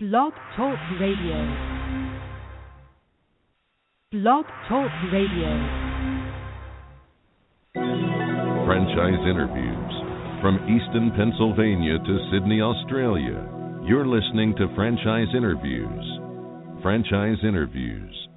Blog Talk Radio. Blog Talk Radio. Franchise interviews. From Easton, Pennsylvania to Sydney, Australia, you're listening to Franchise Interviews. Franchise Interviews.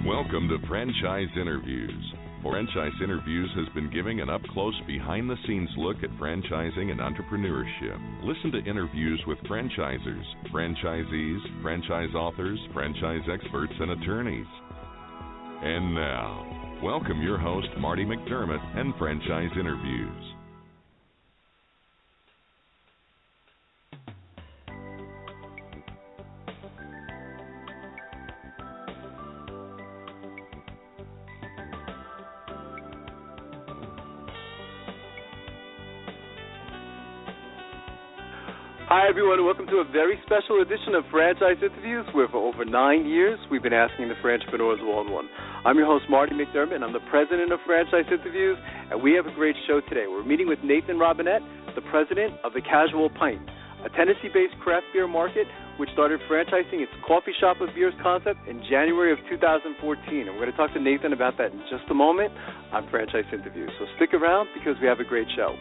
Welcome to Franchise Interviews. Franchise Interviews has been giving an up-close, behind-the-scenes look at franchising and entrepreneurship. Listen to interviews with franchisers, franchisees, franchise authors, franchise experts, and attorneys. And now, welcome your host, Marty McDermott, and Franchise Interviews. Hi, everyone, and welcome to a very special edition of Franchise Interviews, where for over 9 years we've been asking the entrepreneurs one-on-one. I'm your host, Marty McDermott, and I'm the president of Franchise Interviews, and we have a great show today. We're meeting with Nathan Robinette, the president of the Casual Pint, a Tennessee-based craft beer market which started franchising its coffee shop of beers concept in January of 2014. And we're going to talk to Nathan about that in just a moment on Franchise Interviews. So stick around because we have a great show.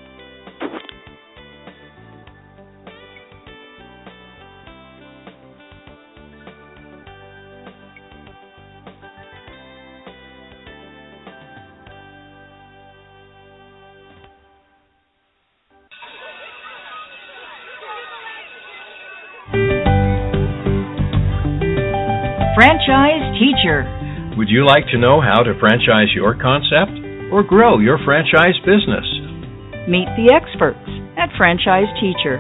Franchise Teacher. Would you like to know how to franchise your concept or grow your franchise business? Meet the experts at Franchise Teacher.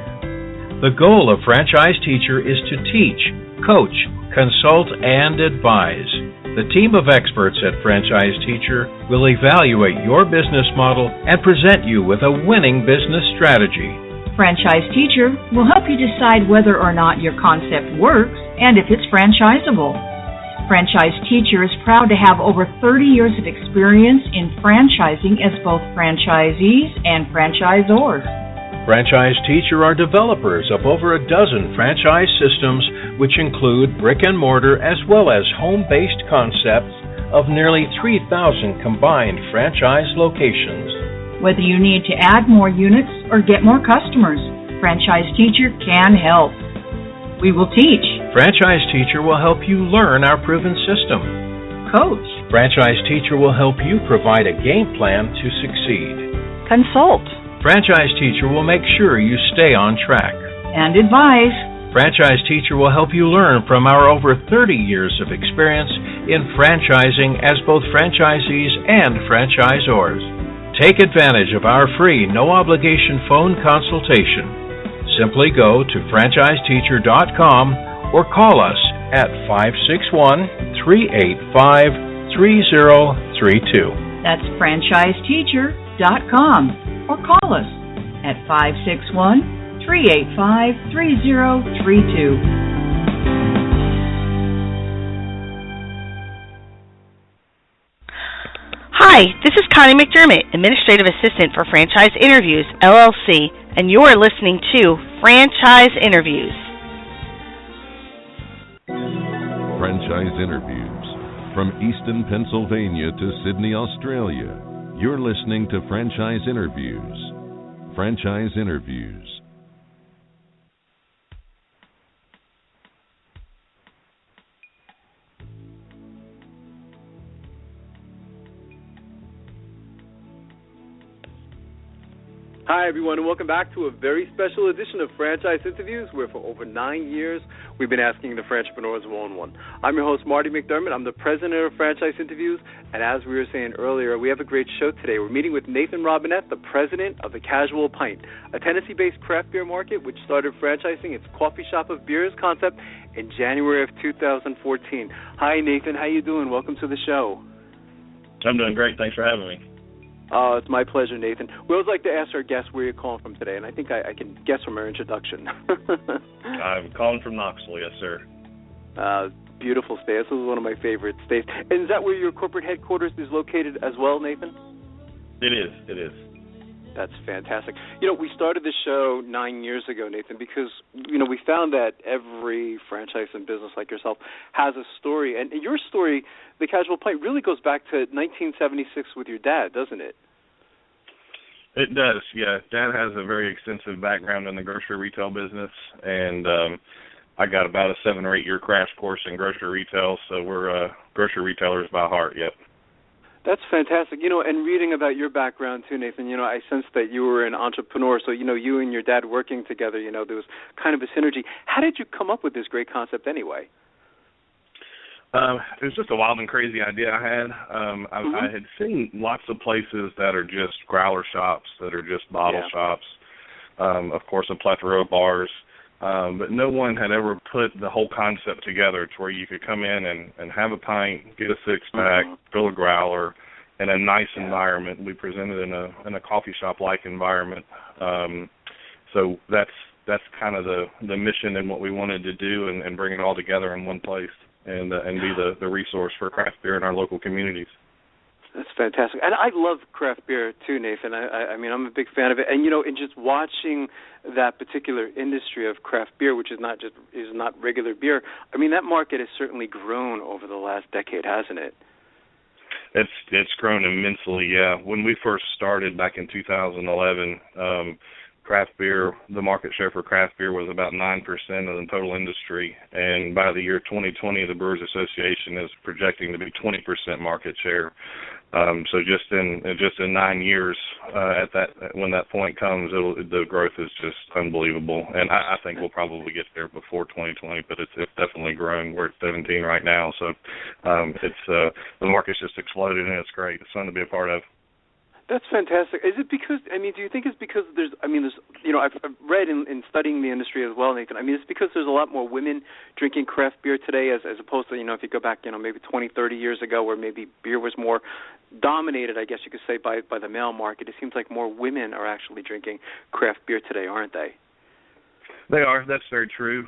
The goal of Franchise Teacher is to teach, coach, consult, and advise. The team of experts at Franchise Teacher will evaluate your business model and present you with a winning business strategy. Franchise Teacher will help you decide whether or not your concept works and if it's franchisable. Franchise Teacher is proud to have over 30 years of experience in franchising as both franchisees and franchisors. Franchise Teacher are developers of over a dozen franchise systems, which include brick and mortar as well as home-based concepts of nearly 3,000 combined franchise locations. Whether you need to add more units or get more customers, Franchise Teacher can help. We will teach. Franchise Teacher will help you learn our proven system. Coach. Franchise Teacher will help you provide a game plan to succeed. Consult. Franchise Teacher will make sure you stay on track. And advise. Franchise Teacher will help you learn from our over 30 years of experience in franchising as both franchisees and franchisors. Take advantage of our free, no-obligation phone consultation. Simply go to franchiseteacher.com or call us at 561-385-3032. That's franchiseteacher.com or call us at 561-385-3032. Hi, this is Connie McDermott, Administrative Assistant for Franchise Interviews, LLC, and you're listening to Franchise Interviews. Franchise Interviews. From Easton, Pennsylvania to Sydney, Australia, you're listening to Franchise Interviews. Franchise Interviews. Hi, everyone, and welcome back to a very special edition of Franchise Interviews, where for over 9 years we've been asking the entrepreneurs one-on-one. I'm your host, Marty McDermott. I'm the president of Franchise Interviews, and as we were saying earlier, we have a great show today. We're meeting with Nathan Robinette, the president of the Casual Pint, a Tennessee-based craft beer market which started franchising its coffee shop of beers concept in January of 2014. Hi, Nathan. How you doing? Welcome to the show. I'm doing great. Thanks for having me. It's my pleasure, Nathan. We always like to ask our guests where you're calling from today, and I think I can guess from our introduction. I'm calling from Knoxville, yes, sir. Beautiful state. This is one of my favorite states. And is that where your corporate headquarters is located as well, Nathan? It is. That's fantastic. We started the show 9 years ago, Nathan, because, we found that every franchise and business like yourself has a story. And your story, the Casual Pint, really goes back to 1976 with your dad, doesn't it? It does, yeah. Dad has a very extensive background in the grocery retail business, and I got about a 7 or 8 year crash course in grocery retail, so we're grocery retailers by heart, yep. That's fantastic. And reading about your background too, Nathan, I sensed that you were an entrepreneur. So, you and your dad working together, there was kind of a synergy. How did you come up with this great concept anyway? It was just a wild and crazy idea I had. I had seen lots of places that are just growler shops, that are just bottle shops, of course, a plethora of bars. But no one had ever put the whole concept together to where you could come in and have a pint, get a six-pack, fill a growler, in a nice environment. We presented in a coffee shop-like environment. So that's kind of the mission and what we wanted to do, and bring it all together in one place and be the resource for craft beer in our local communities. That's fantastic. And I love craft beer too, Nathan. I mean, I'm a big fan of it. And, and just watching that particular industry of craft beer, which is not regular beer, I mean, that market has certainly grown over the last decade, hasn't it? It's grown immensely, yeah. When we first started back in 2011, craft beer, the market share for craft beer was about 9% of the total industry, and by the year 2020, the Brewers Association is projecting to be 20% market share. So just in 9 years, when that point comes, the growth is just unbelievable, and I think we'll probably get there before 2020, but it's definitely growing. We're at 17 right now, so the market's just exploded, and it's great. It's fun to be a part of. That's fantastic. Is it because, do you think it's because I've read in studying the industry as well, Nathan, it's because there's a lot more women drinking craft beer today as opposed to, if you go back, maybe 20, 30 years ago where maybe beer was more dominated, I guess you could say, by the male market. It seems like more women are actually drinking craft beer today, aren't they? They are. That's very true.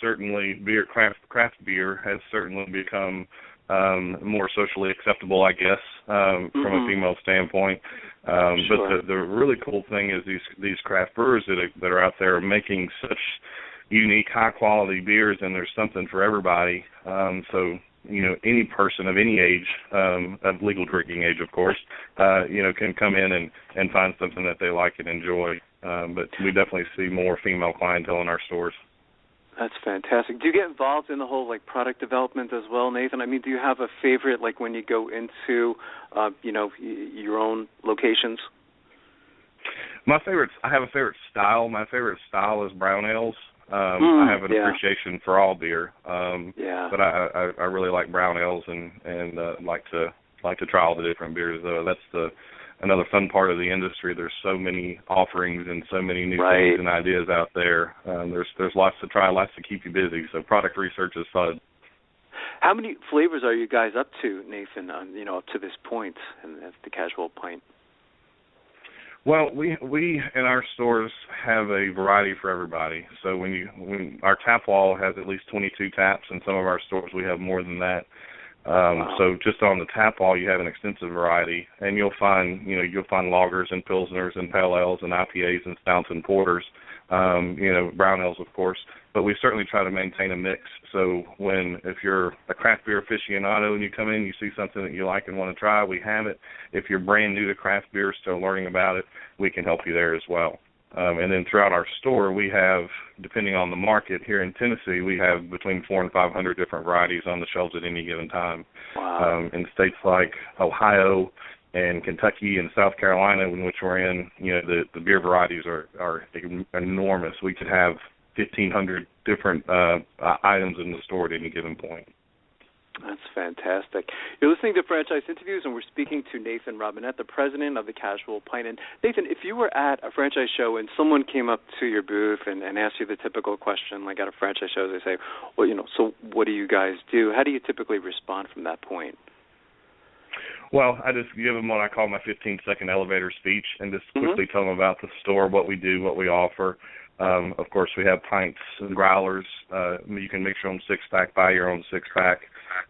Certainly craft beer has certainly become more socially acceptable, I guess, from a female standpoint. Sure. But the really cool thing is these craft brewers that are out there making such unique, high-quality beers, and there's something for everybody. So, any person of any age, of legal drinking age, of course, can come in and find something that they like and enjoy. But we definitely see more female clientele in our stores. That's fantastic. Do you get involved in the whole product development as well, Nathan? Do you have a favorite when you go into your own locations? I have a favorite style. My favorite style is brown ales. I have an appreciation for all beer. But I really like brown ales and like to try all the different beers. That's another fun part of the industry. There's so many offerings and so many new things and ideas out there. There's lots to try, lots to keep you busy. So product research is fun. How many flavors are you guys up to, Nathan? Up to this point at the Casual Pint. Well, we in our stores have a variety for everybody. So when our tap wall has at least 22 taps, in some of our stores we have more than that. So just on the tap wall, you have an extensive variety, and you'll find lagers and pilsners and pale ales and IPAs and stouts and porters, brown ales, of course. But we certainly try to maintain a mix. So if you're a craft beer aficionado and you come in, you see something that you like and want to try, we have it. If you're brand new to craft beer, still learning about it, we can help you there as well. And then throughout our store, we have, depending on the market, here in Tennessee, we have between 400 and 500 different varieties on the shelves at any given time. Wow. In states like Ohio and Kentucky and South Carolina, in which we're in, the beer varieties are enormous. We could have 1,500 different items in the store at any given point. That's fantastic. You're listening to Franchise Interviews, and we're speaking to Nathan Robinette, the president of the Casual Pint. And Nathan, if you were at a franchise show and someone came up to your booth and asked you the typical question, like at a franchise show, they say, well, so what do you guys do? How do you typically respond from that point? Well, I just give them what I call my 15-second elevator speech and just quickly tell them about the store, what we do, what we offer. Of course, we have pints and growlers. You can mix your own six-pack, buy your own six-pack.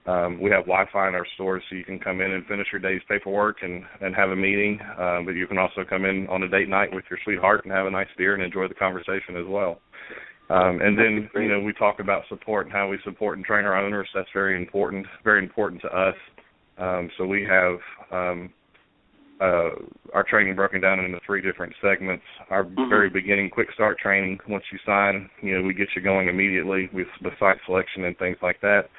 We have Wi-Fi in our stores, so you can come in and finish your day's paperwork and have a meeting, but you can also come in on a date night with your sweetheart and have a nice beer and enjoy the conversation as well. And then, we talk about support and how we support and train our owners. That's very important to us. So we have our training broken down into 3 different segments. Our very beginning quick start training, once you sign, we get you going immediately with the site selection and things like that.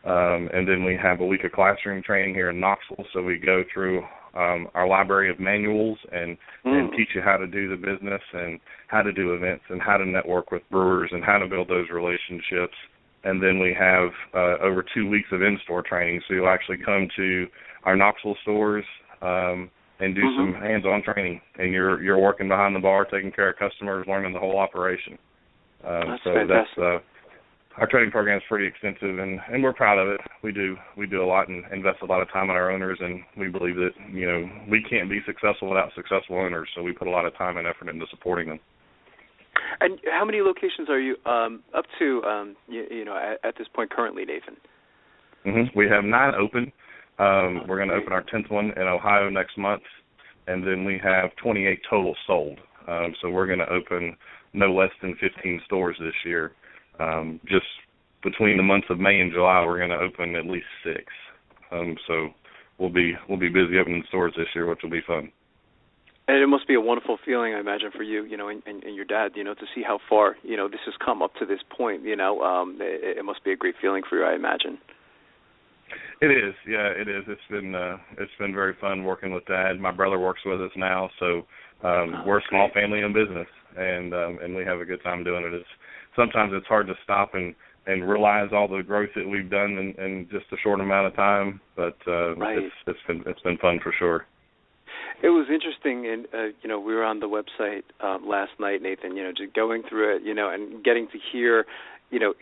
And then we have a week of classroom training here in Knoxville, so we go through our library of manuals and teach you how to do the business and how to do events and how to network with brewers and how to build those relationships. And then we have over 2 weeks of in-store training, so you'll actually come to our Knoxville stores and do some hands-on training, and you're working behind the bar, taking care of customers, learning the whole operation. That's fantastic. Our training program is pretty extensive, and we're proud of it. We do a lot and invest a lot of time in our owners, and we believe that we can't be successful without successful owners. So we put a lot of time and effort into supporting them. And how many locations are you up to? At this point currently, Nathan? We have 9 open. We're going to open our 10th one in Ohio next month, and then we have 28 total sold. So we're going to open no less than 15 stores this year. Just between the months of May and July, we're going to open at least 6. So we'll be busy opening stores this year, which will be fun. And it must be a wonderful feeling, I imagine, for you, and your dad, to see how far, this has come up to this point. It must be a great feeling for you, I imagine. It is, yeah, it is. It's been very fun working with Dad. My brother works with us now, so we're a small family-owned business, and we have a good time doing it. Sometimes it's hard to stop and realize all the growth that we've done in just a short amount of time, but it's been fun for sure. It was interesting, and we were on the website last night, Nathan. Just going through it, and getting to hear,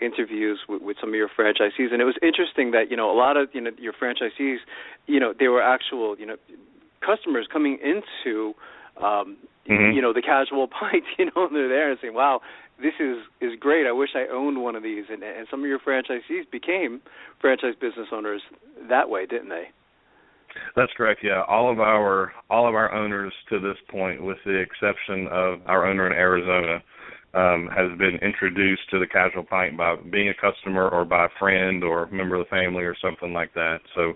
interviews with some of your franchisees, and it was interesting that a lot of your franchisees, they were actual customers coming into the Casual Pint, and they're there and saying, "Wow, this is great. I wish I owned one of these." And some of your franchisees became franchise business owners that way, didn't they? That's correct. Yeah, all of our owners to this point, with the exception of our owner in Arizona, has been introduced to the Casual Pint by being a customer or by a friend or a member of the family or something like that. So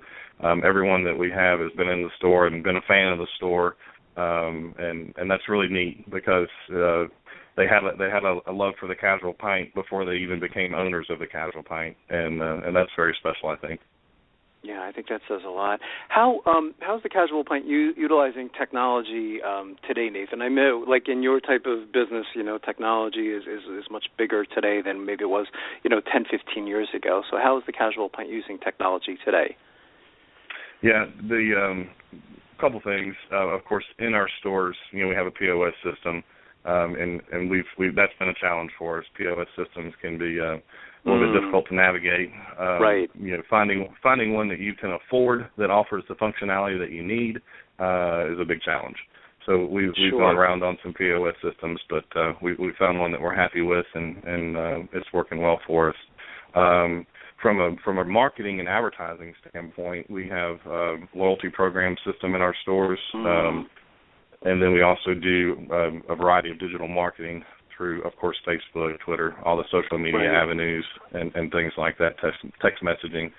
everyone that we have has been in the store and been a fan of the store, and that's really neat because they had a love for the Casual Pint before they even became owners of the Casual Pint, and that's very special, I think. Yeah, I think that says a lot. How's the Casual Pint utilizing technology today, Nathan? I know, like in your type of business, technology is much bigger today than maybe it was, 10, 15 years ago. So how is the Casual Pint using technology today? Yeah, the couple things. Of course, in our stores, we have a POS system, and we've that's been a challenge for us. POS systems can be a little bit difficult to navigate. Right. Finding one that you can afford that offers the functionality that you need is a big challenge. So we've gone around on some POS systems, but we found one that we're happy with, and it's working well for us. From a marketing and advertising standpoint, we have a loyalty program system in our stores, and then we also do a variety of digital marketing through, of course, Facebook, Twitter, all the social media avenues and things like that, text messaging.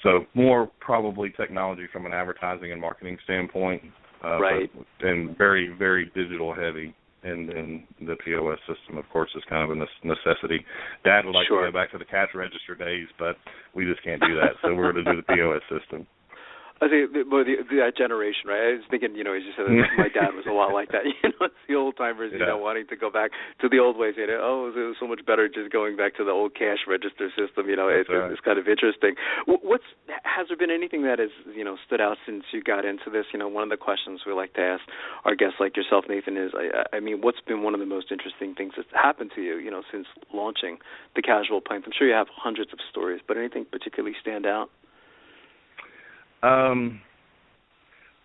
So more probably technology from an advertising and marketing standpoint, and very, very digital heavy. And the POS system, of course, is kind of a necessity. Dad would like to go back to the cash register days, but we just can't do that, so we're going to do the POS system. I think that generation, right? I was thinking, as you said, my dad was a lot like that. It's the old timers, wanting to go back to the old ways. It was so much better just going back to the old cash register system. It's kind of interesting. Has there been anything that has stood out since you got into this? One of the questions we like to ask our guests like yourself, Nathan, is, what's been one of the most interesting things that's happened to you, since launching the Casual Pint? I'm sure you have hundreds of stories, but anything particularly stand out?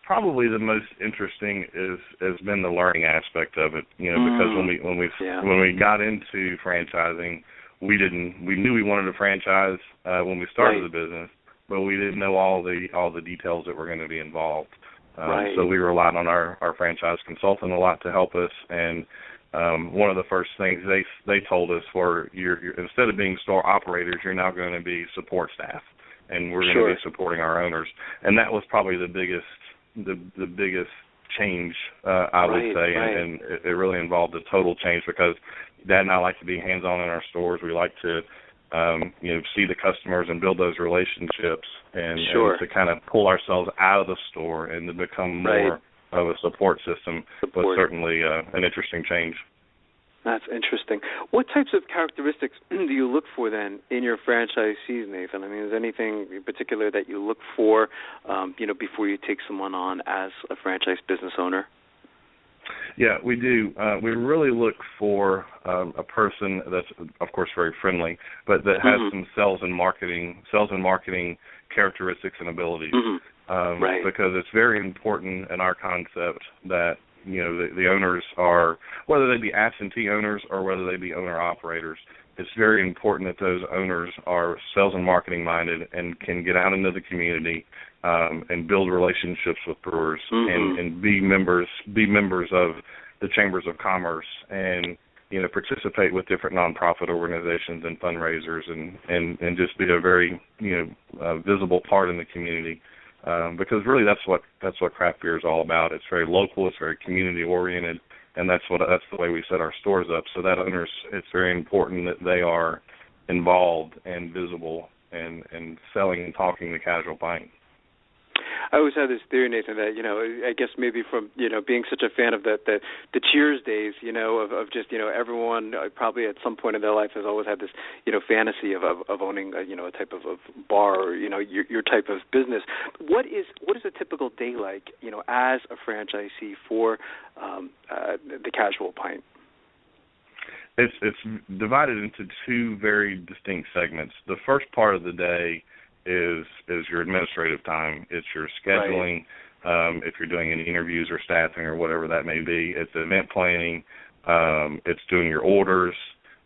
Probably the most interesting has been the learning aspect of it, because when we got into franchising, we knew we wanted a franchise when we started the business, but we didn't know all the details that were going to be involved. So we relied on our franchise consultant a lot to help us, and one of the first things they told us were, you're instead of being store operators, you're now going to be support staff, and we're going to be supporting our owners. And that was probably the biggest change, I would say, and it really involved a total change, because Dad and I like to be hands-on in our stores. We like to see the customers and build those relationships, and to kind of pull ourselves out of the store and to become more of a support system was certainly an interesting change. That's interesting. What types of characteristics do you look for then in your franchisees, Nathan? I mean, is there anything in particular that you look for, before you take someone on as a franchise business owner? Yeah, we do. We really look for a person that's, of course, very friendly, but that has some sales and marketing characteristics and abilities. Because it's very important in our concept that the owners are, whether they be absentee owners or whether they be owner operators, it's very important that those owners are sales and marketing minded and can get out into the community and build relationships with brewers and be members of the chambers of commerce, and participate with different nonprofit organizations and fundraisers, and just be a very visible part in the community. Because really that's what craft beer is all about. It's very local, it's very community oriented, and that's the way we set our stores up. So that owners, it's very important that they are involved and visible and selling and talking the Casual Pint. I always had this theory, Nathan, that I guess maybe from being such a fan of the Cheers days, of just everyone probably at some point in their life has always had this fantasy of owning a type of bar or your type of business. What is a typical day like as a franchisee for the Casual Pint? It's divided into two very distinct segments. The first part of the day is your administrative time. It's your scheduling, if you're doing any interviews or staffing or whatever that may be. It's event planning. It's doing your orders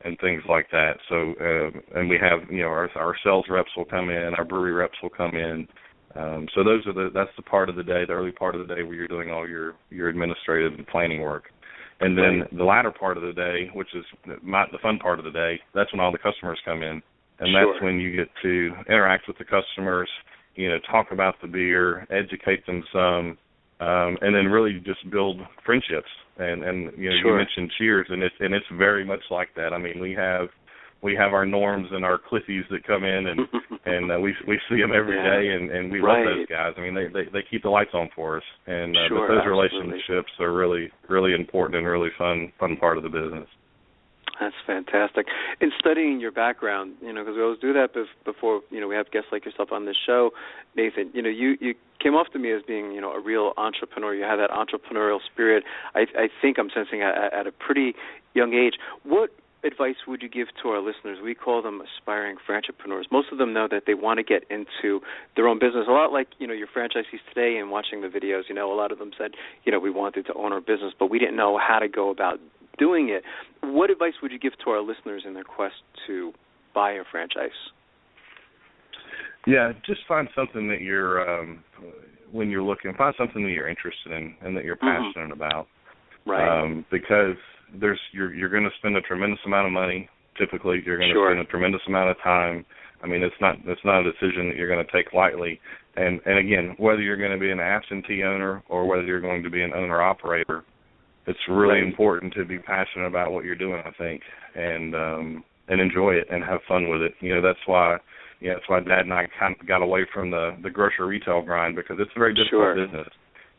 and things like that. So, and we have, our sales reps will come in, our brewery reps will come in. So that's the part of the day, the early part of the day where you're doing all your administrative and planning work. And then the latter part of the day, which is the fun part of the day, that's when all the customers come in. And that's when you get to interact with the customers, talk about the beer, educate them some, and then really just build friendships. And you mentioned Cheers, and it's very much like that. I mean, we have our Norms and our Cliffies that come in, and we see them every day, and we love those guys. I mean, they keep the lights on for us, and but those relationships are really, really important and really fun part of the business. That's fantastic. In studying your background, because we always do that before, we have guests like yourself on this show, Nathan, you came off to me as being, a real entrepreneur. You have that entrepreneurial spirit, I think I'm sensing at a pretty young age. What advice would you give to our listeners? We call them aspiring franchipreneurs. Most of them know that they want to get into their own business, a lot like, your franchisees today, and watching the videos, a lot of them said, we wanted to own our business, but we didn't know how to go about doing it. What advice would you give to our listeners in their quest to buy a franchise? Yeah, just find something that you're, when you're looking, find something that you're interested in and that you're passionate about. Right. Because you're going to spend a tremendous amount of money. Typically, you're going to spend a tremendous amount of time. I mean, it's not a decision that you're going to take lightly. And again, whether you're going to be an absentee owner or whether you're going to be an owner operator, it's really important to be passionate about what you're doing, I think, and enjoy it and have fun with it. That's why Dad and I kind of got away from the grocery retail grind, because it's a very difficult business.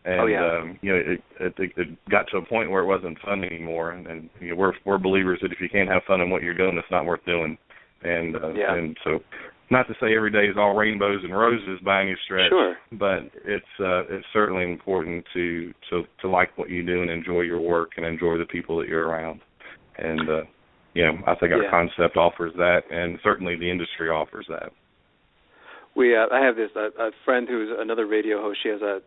And it got to a point where it wasn't fun anymore. And we're believers that if you can't have fun in what you're doing, it's not worth doing. And so, not to say every day is all rainbows and roses by any stretch, but it's certainly important to like what you do and enjoy your work and enjoy the people that you're around. And I think our concept offers that, and certainly the industry offers that. I have this a friend who's another radio host. She has a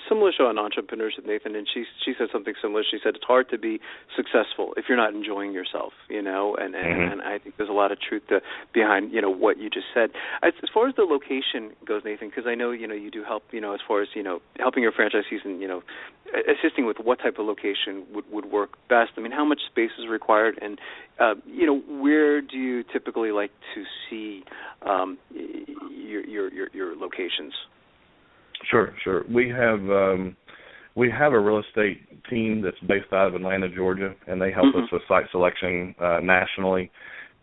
similar show on entrepreneurship, Nathan, and she said something similar. She said it's hard to be successful if you're not enjoying yourself, and I think there's a lot of truth behind what you just said. As far as the location goes, Nathan, because I know you do help as far as helping your franchisees and assisting with what type of location would work best. I mean, how much space is required, and where do you typically like to see your locations? Sure. We have a real estate team that's based out of Atlanta, Georgia, and they help us with site selection nationally.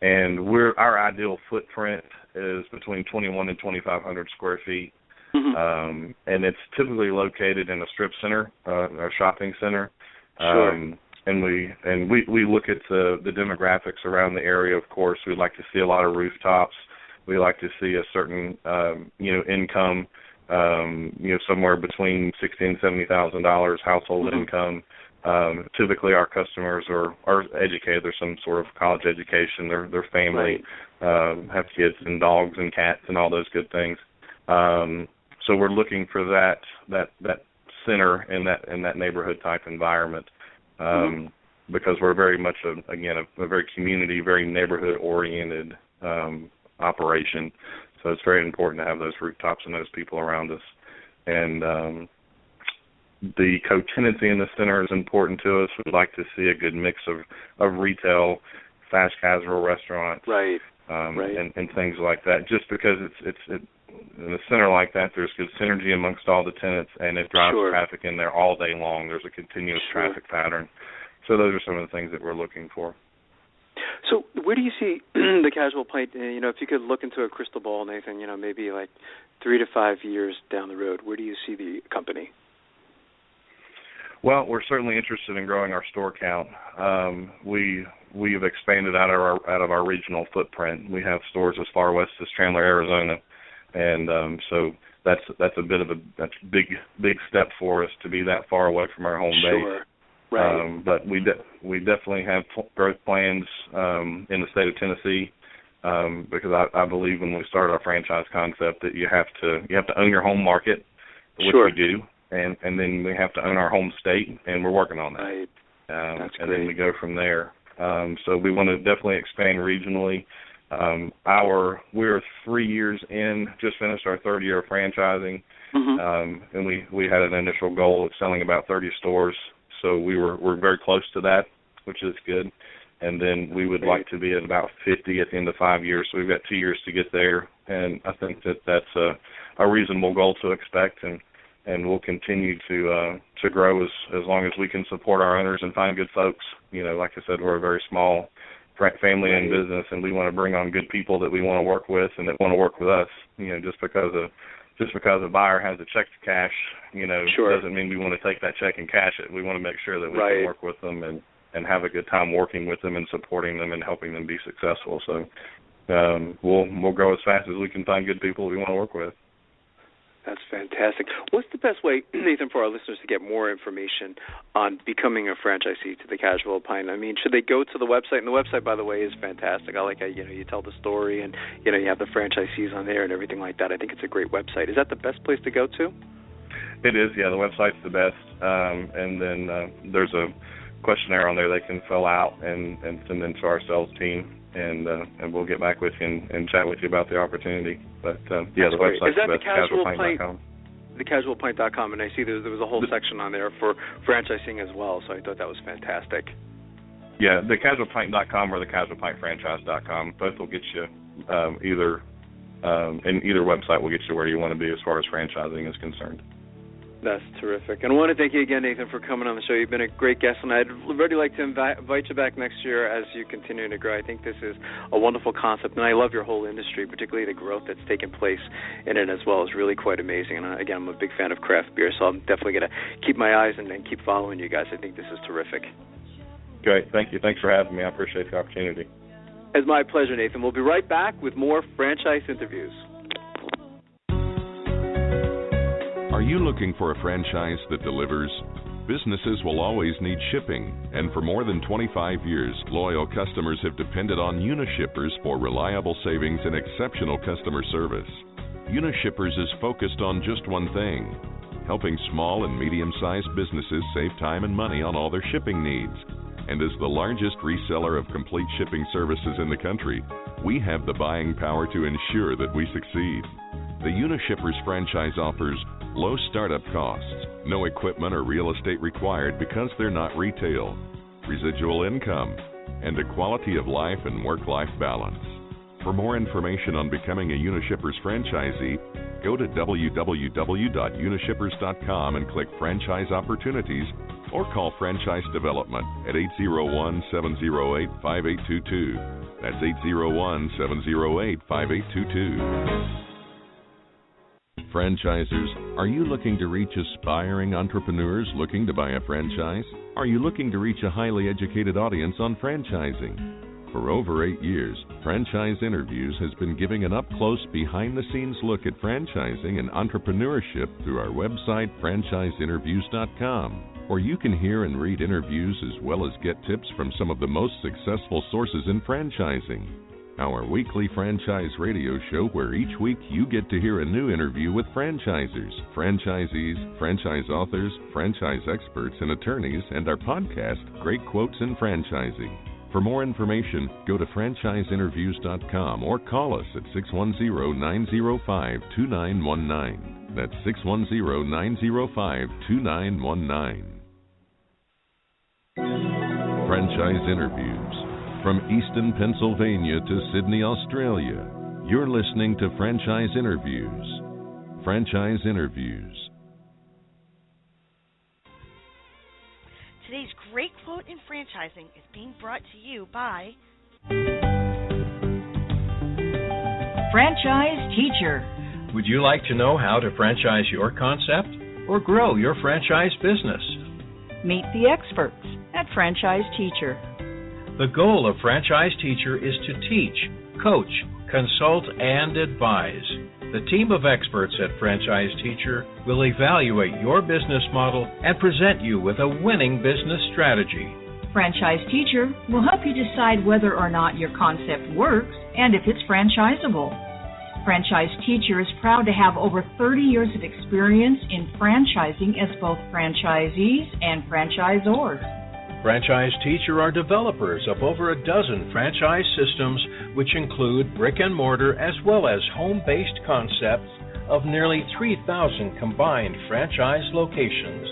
And our ideal footprint is between 21 and 2,500 square feet. And it's typically located in a strip center, a shopping center. Sure. And we look at the demographics around the area. Of course, we like to see a lot of rooftops. We like to see a certain income, somewhere between $60,000 and $70,000 household income. Typically, our customers are educated. There's some sort of college education. Their family have kids and dogs and cats and all those good things. So we're looking for that center in that neighborhood type environment, because we're very much a very community, very neighborhood oriented operation. So it's very important to have those rooftops and those people around us. And the co-tenancy in the center is important to us. We'd like to see a good mix of retail, fast casual restaurants, and things like that. Just because it's in a center like that, there's good synergy amongst all the tenants, and it drives traffic in there all day long. There's a continuous traffic pattern. So those are some of the things that we're looking for. So where do you see the Casual Pint, if you could look into a crystal ball, Nathan, maybe like 3 to 5 years down the road, where do you see the company? Well, we're certainly interested in growing our store count. We have expanded out of our regional footprint. We have stores as far west as Chandler, Arizona, and so that's a big step for us to be that far away from our home base. Right. But we definitely have growth plans in the state of Tennessee, because I believe when we started our franchise concept that you have to own your home market, which we do, and then we have to own our home state, and we're working on that. Right. And then we go from there. So we want to definitely expand regionally. We're 3 years in, just finished our third year of franchising, and we had an initial goal of selling about 30 stores. So we're very close to that, which is good. And then we would like to be at about 50 at the end of 5 years. So we've got 2 years to get there, and I think that's a reasonable goal to expect, and we'll continue to grow as long as we can support our owners and find good folks. Like I said, we're a very small family-owned business, and we want to bring on good people that we want to work with and that want to work with us. Just because a buyer has a check to cash, doesn't mean we want to take that check and cash it. We want to make sure that we can work with them and have a good time working with them and supporting them and helping them be successful. So we'll grow as fast as we can find good people we want to work with. That's fantastic. What's the best way, Nathan, for our listeners to get more information on becoming a franchisee to the Casual Pint? I mean, should they go to the website? And the website, by the way, is fantastic. I like how, you tell the story and, you have the franchisees on there and everything like that. I think it's a great website. Is that the best place to go to? It is, yeah. The website's the best. And then there's a questionnaire on there they can fill out and send in to our sales team. And we'll get back with you and chat with you about the opportunity. But, the website's the best, casualpint.com. Thecasualpint.com, and I see there was a whole section on there for franchising as well, so I thought that was fantastic. Yeah, thecasualpint.com or thecasualpintfranchise.com. Both will get you and either website will get you where you want to be as far as franchising is concerned. That's terrific. And I want to thank you again, Nathan, for coming on the show. You've been a great guest, and I'd really like to invite you back next year as you continue to grow. I think this is a wonderful concept, and I love your whole industry, particularly the growth that's taken place in it as well is really quite amazing. And again, I'm a big fan of craft beer, so I'm definitely going to keep my eyes and keep following you guys. I think this is terrific. Great. Thank you. Thanks for having me. I appreciate the opportunity. It's my pleasure, Nathan. We'll be right back with more franchise interviews. Are you looking for a franchise that delivers? Businesses will always need shipping, and for more than 25 years, loyal customers have depended on Unishippers for reliable savings and exceptional customer service. Unishippers is focused on just one thing: helping small and medium-sized businesses save time and money on all their shipping needs. And as the largest reseller of complete shipping services in the country, we have the buying power to ensure that we succeed. The Unishippers franchise offers low startup costs, no equipment or real estate required because they're not retail, residual income, and a quality of life and work-life balance. For more information on becoming a Unishippers franchisee, go to www.unishippers.com and click Franchise Opportunities or call Franchise Development at 801-708-5822. That's 801-708-5822. Franchisers, are you looking to reach aspiring entrepreneurs looking to buy a franchise? Are you looking to reach a highly educated audience on franchising? For over 8 years, Franchise Interviews has been giving an up-close, behind-the-scenes look at franchising and entrepreneurship through our website, franchiseinterviews.com, where you can hear and read interviews as well as get tips from some of the most successful sources in franchising. Our weekly franchise radio show where each week you get to hear a new interview with franchisers, franchisees, franchise authors, franchise experts, and attorneys, and our podcast, Great Quotes in Franchising. For more information, go to franchiseinterviews.com or call us at 610-905-2919. That's 610-905-2919. Franchise Interviews. From Easton, Pennsylvania to Sydney, Australia, you're listening to Franchise Interviews. Franchise Interviews. Today's great quote in franchising is being brought to you by Franchise Teeter. Would you like to know how to franchise your concept or grow your franchise business? Meet the experts at Franchise Teeter. The goal of Franchise Teeter is to teach, coach, consult, and advise. The team of experts at Franchise Teeter will evaluate your business model and present you with a winning business strategy. Franchise Teeter will help you decide whether or not your concept works and if it's franchisable. Franchise Teeter is proud to have over 30 years of experience in franchising as both franchisees and franchisors. Franchise Teeter are developers of over a dozen franchise systems, which include brick and mortar as well as home-based concepts of nearly 3,000 combined franchise locations.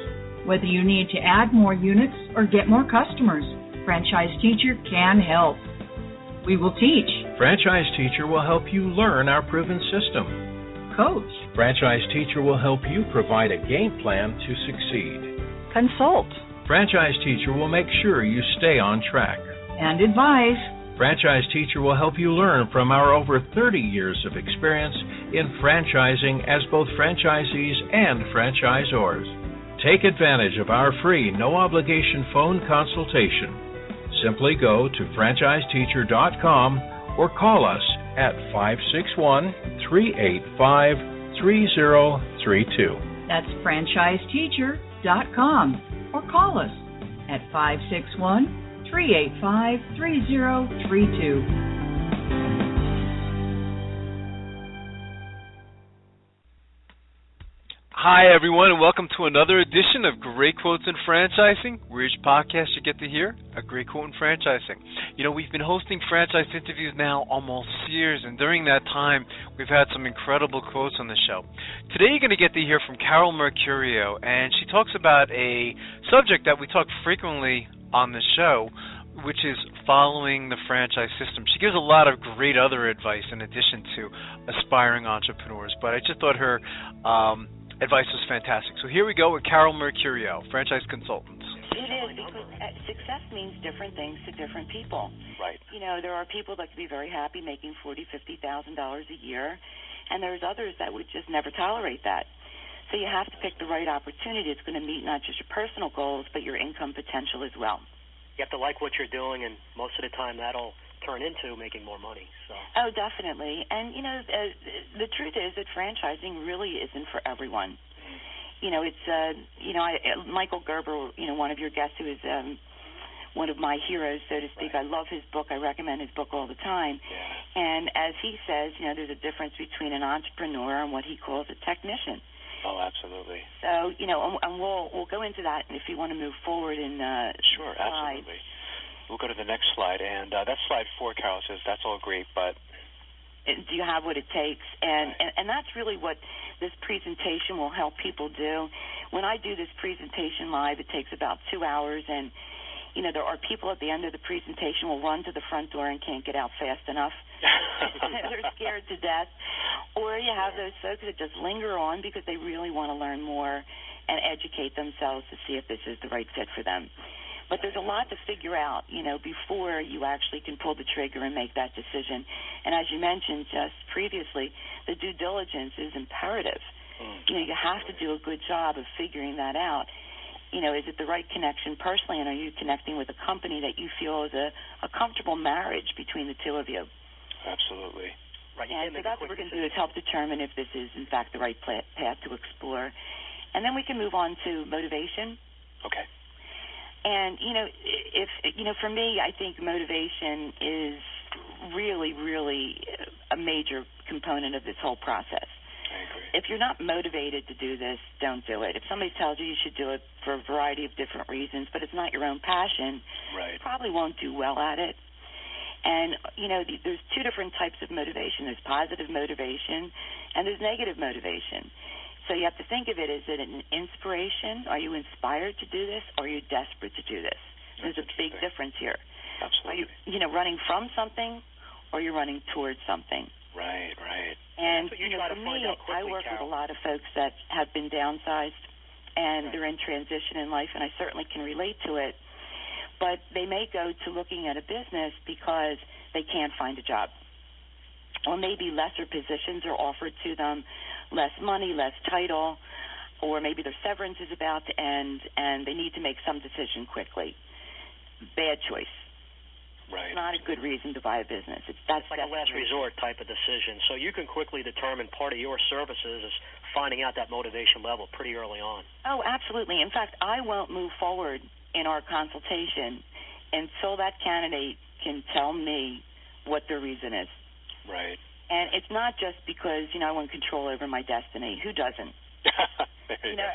Whether you need to add more units or get more customers, Franchise Teeter can help. We will teach. Franchise Teeter will help you learn our proven system. Coach. Franchise Teeter will help you provide a game plan to succeed. Consult. Franchise Teeter will make sure you stay on track. And advise. Franchise Teeter will help you learn from our over 30 years of experience in franchising as both franchisees and franchisors. Take advantage of our free, no-obligation phone consultation. Simply go to franchiseteeter.com or call us at 561-385-3032. That's franchiseteeter.com. Or call us at 561-385-3032. Hi, everyone, and welcome to another edition of Great Quotes in Franchising, where each podcast you get to hear a great quote in franchising. You know, we've been hosting franchise interviews now almost years, and during that time, we've had some incredible quotes on the show. Today, you're going to get to hear from Karol Mercurio, and she talks about a subject that we talk frequently on the show, which is following the franchise system. She gives a lot of great other advice in addition to aspiring entrepreneurs, but I just thought her advice was fantastic. So here we go with Karol Mercurio, franchise consultant. It is, because success means different things to different people. Right. You know, there are people that could be very happy making $40,000, $50,000 a year, and there's others that would just never tolerate that. So you have to pick the right opportunity. It's going to meet not just your personal goals, but your income potential as well. You have to like what you're doing, and most of the time that'll turn into making more money. So. Oh, definitely. And, you know, the truth is that franchising really isn't for everyone. You know, it's, Michael Gerber, you know, one of your guests who is one of my heroes, so to speak. Right. I love his book. I recommend his book all the time. Yeah. And as he says, there's a difference between an entrepreneur and what he calls a technician. Oh, absolutely. So, and we'll go into that if you want to move forward in Sure, slide. absolutely. We'll go to the next slide, and that's slide 4, Karol says. That's all great, but do you have what it takes? And that's really what this presentation will help people do. When I do this presentation live, it takes about 2 hours, and there are people at the end of the presentation will run to the front door and can't get out fast enough. They're scared to death. Or you have those folks that just linger on because they really want to learn more and educate themselves to see if this is the right fit for them. But there's a lot to figure out, before you actually can pull the trigger and make that decision. And as you mentioned just previously, the due diligence is imperative. You have to do a good job of figuring that out. Is it the right connection personally, and are you connecting with a company that you feel is a comfortable marriage between the two of you? Absolutely. Right. And so that's what we're going to do is help determine if this is, in fact, the right path to explore. And then we can move on to motivation. Okay. And, for me, I think motivation is really, really a major component of this whole process. I agree. If you're not motivated to do this, don't do it. If somebody tells you should do it for a variety of different reasons, but it's not your own passion, right, you probably won't do well at it. And, there's two different types of motivation. There's positive motivation and there's negative motivation. So you have to think of it, is it an inspiration? Are you inspired to do this, or are you desperate to do this? There's a big difference here. Absolutely. Are you, running from something, or you're running towards something? Right. And, for me, I work with a lot of folks that have been downsized, and they're in transition in life, and I certainly can relate to it. But they may go to looking at a business because they can't find a job. Or maybe lesser positions are offered to them, less money, less title, or maybe their severance is about to end and they need to make some decision quickly. Bad choice. Right. It's not a good reason to buy a business. It's like a last resort type of decision. So you can quickly determine part of your services is finding out that motivation level pretty early on. Oh, absolutely. In fact, I won't move forward in our consultation until that candidate can tell me what their reason is. Right. And it's not just because, I want control over my destiny. Who doesn't?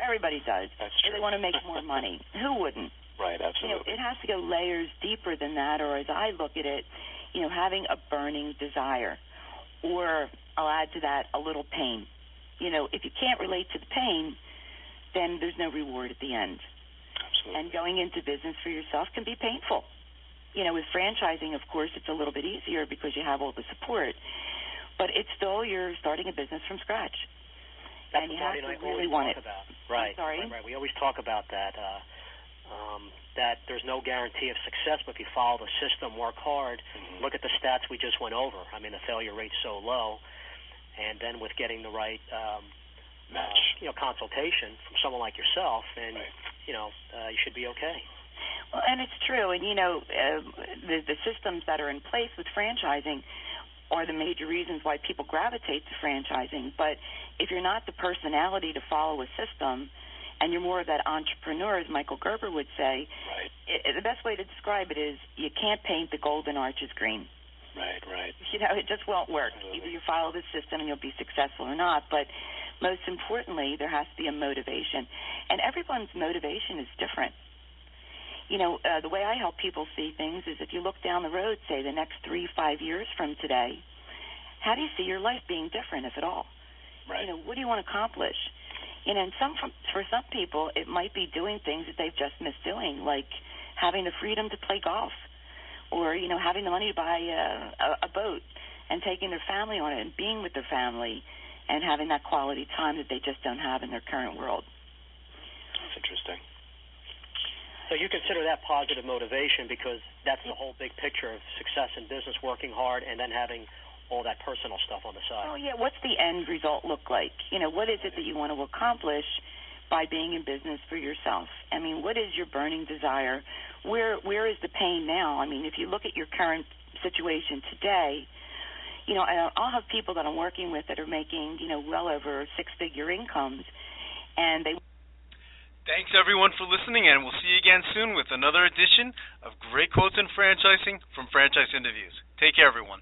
Everybody does. That's true. They want to make more money. Who wouldn't? Right, absolutely. It has to go layers deeper than that, or as I look at it, having a burning desire. Or I'll add to that a little pain. If you can't relate to the pain, then there's no reward at the end. Absolutely. And going into business for yourself can be painful. With franchising, of course, it's a little bit easier because you have all the support. But it's still, you're starting a business from scratch. That's and you what have Marty to and I really always want talk it. about. Right. I'm sorry? Right. We always talk about that, that there's no guarantee of success, but if you follow the system, work hard, look at the stats we just went over. I mean, the failure rate's so low. And then with getting the right match, consultation from someone like yourself, and, you should be okay. Well, and it's true. And, the systems that are in place with franchising are the major reasons why people gravitate to franchising. But if you're not the personality to follow a system and you're more of that entrepreneur, as Michael Gerber would say, the best way to describe it is you can't paint the golden arches green. Right. It just won't work. Absolutely. Either you follow the system and you'll be successful or not. But most importantly, there has to be a motivation. And everyone's motivation is different. The way I help people see things is if you look down the road, say the next 3-5 years from today, how do you see your life being different, if at all? Right. What do you want to accomplish? And for some people, it might be doing things that they've just missed doing, like having the freedom to play golf, or having the money to buy a boat and taking their family on it and being with their family and having that quality time that they just don't have in their current world. That's interesting. So you consider that positive motivation because that's the whole big picture of success in business, working hard, and then having all that personal stuff on the side. Oh, yeah. What's the end result look like? What is it that you want to accomplish by being in business for yourself? I mean, what is your burning desire? Where is the pain now? I mean, if you look at your current situation today, I'll have people that I'm working with that are making, well over six-figure incomes, and they... Thanks, everyone, for listening, and we'll see you again soon with another edition of Great Quotes in Franchising from Franchise Interviews. Take care, everyone.